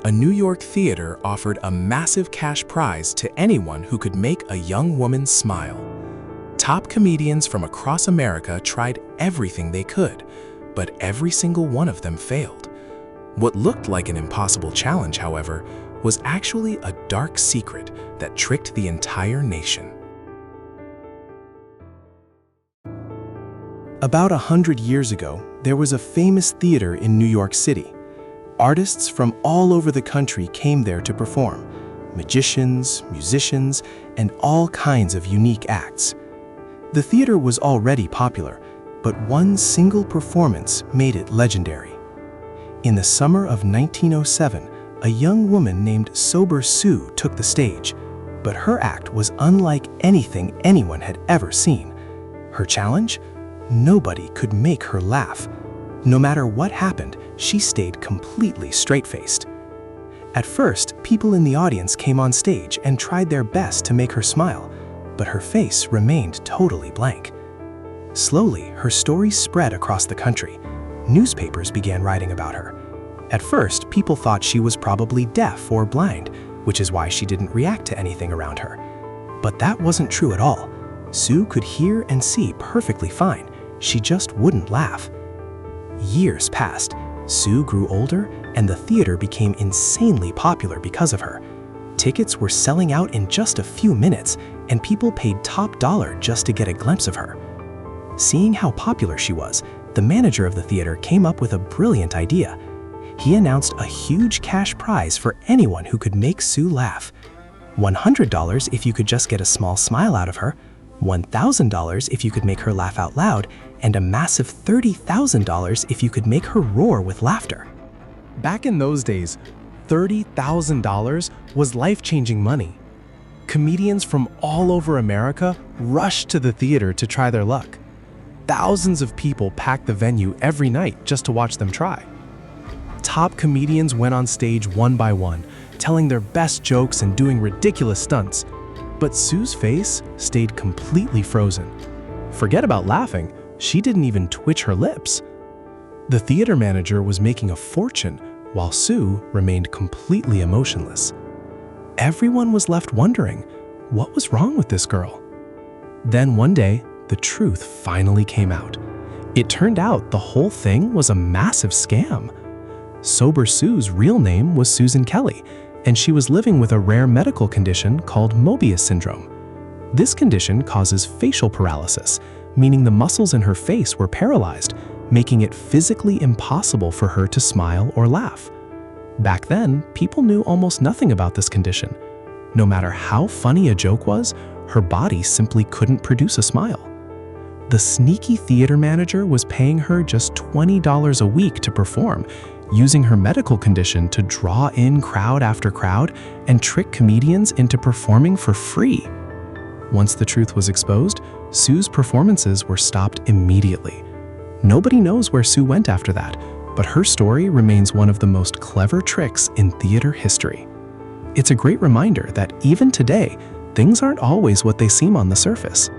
A New York theater offered a massive cash prize to anyone who could make a young woman smile. Top comedians from across America tried everything they could, but every single one of them failed. What looked like an impossible challenge, however, was actually a dark secret that tricked the entire nation. About 100 years ago, there was a famous theater in New York City. Artists from all over the country came there to perform. Magicians, musicians, and all kinds of unique acts. The theater was already popular, but one single performance made it legendary. In the summer of 1907, a young woman named Sober Sue took the stage, but her act was unlike anything anyone had ever seen. Her challenge? Nobody could make her laugh. No matter what happened, she stayed completely straight-faced. At first, people in the audience came on stage and tried their best to make her smile, but her face remained totally blank. Slowly, her story spread across the country. Newspapers began writing about her. At first, people thought she was probably deaf or blind, which is why she didn't react to anything around her. But that wasn't true at all. Sue could hear and see perfectly fine. She just wouldn't laugh. Years passed. Sue grew older, and the theater became insanely popular because of her. Tickets were selling out in just a few minutes, and people paid top dollar just to get a glimpse of her. Seeing how popular she was, the manager of the theater came up with a brilliant idea. He announced a huge cash prize for anyone who could make Sue laugh. $100 if you could just get a small smile out of her, $1,000 if you could make her laugh out loud, and a massive $30,000 if you could make her roar with laughter. Back in those days, $30,000 was life-changing money. Comedians from all over America rushed to the theater to try their luck. Thousands of people packed the venue every night just to watch them try. Top comedians went on stage one by one, telling their best jokes and doing ridiculous stunts. But Sue's face stayed completely frozen. Forget about laughing, she didn't even twitch her lips. The theater manager was making a fortune while Sue remained completely emotionless. Everyone was left wondering, what was wrong with this girl? Then one day, the truth finally came out. It turned out the whole thing was a massive scam. Sober Sue's real name was Susan Kelly, and she was living with a rare medical condition called Moebius Syndrome. This condition causes facial paralysis, meaning the muscles in her face were paralyzed, making it physically impossible for her to smile or laugh. Back then, people knew almost nothing about this condition. No matter how funny a joke was, her body simply couldn't produce a smile. The sneaky theater manager was paying her just $20 a week to perform, using her medical condition to draw in crowd after crowd and trick comedians into performing for free. Once the truth was exposed, Sue's performances were stopped immediately. Nobody knows where Sue went after that, but her story remains one of the most clever tricks in theater history. It's a great reminder that even today, things aren't always what they seem on the surface.